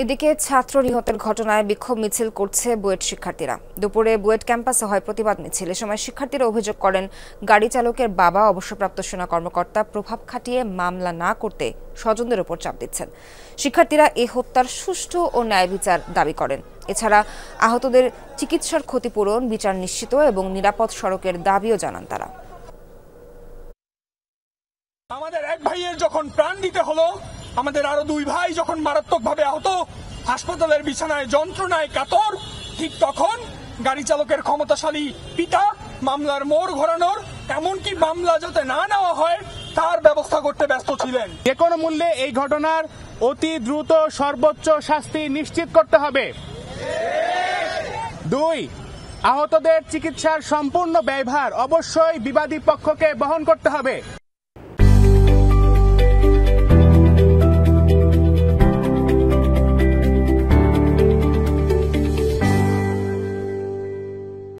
এদিকে ছাত্র নিহতের ঘটনায় বিক্ষোভ মিছিল করছে বুয়েট শিক্ষার্থীরা। দুপুরে বুয়েট ক্যাম্পাসে হয় প্রতিবাদ মিছিল। এ সময় শিক্ষার্থীরা অভিযোগ করেন, গাড়ি চালকের বাবা অবসরপ্রাপ্ত সেনা কর্মকর্তা প্রভাব খাটিয়ে মামলা না করতে স্বজনদের উপর চাপ দিচ্ছেন। শিক্ষার্থীরা এই হত্যার সুষ্ঠু ও ন্যায় বিচার দাবি করেন। এছাড়া আহতদের চিকিৎসার ক্ষতিপূরণ, বিচার নিশ্চিত এবং নিরাপদ সড়কের দাবিও জানান তারা। আমাদের এক ভাইয়ের যখন প্রাণ দিতে হলো, আমাদের আরো দুই ভাই যখন মারাত্মকভাবে আহত, হাসপাতালের বিছানায় যন্ত্রণায় কাতর, ঠিক তখন গাড়ি চালকের ক্ষমতাশালী পিতা মামলার মোড় ঘোরানোর, এমনকি মামলা যাতে না নেওয়া হয় তার ব্যবস্থা করতে ব্যস্ত ছিলেন। যে কোনো মূল্যে এই ঘটনার অতি দ্রুত সর্বোচ্চ শাস্তি নিশ্চিত করতে হবে। 2, আহতদের চিকিৎসার সম্পূর্ণ ব্যয়ভার অবশ্যই বিবাদী পক্ষকে বহন করতে হবে।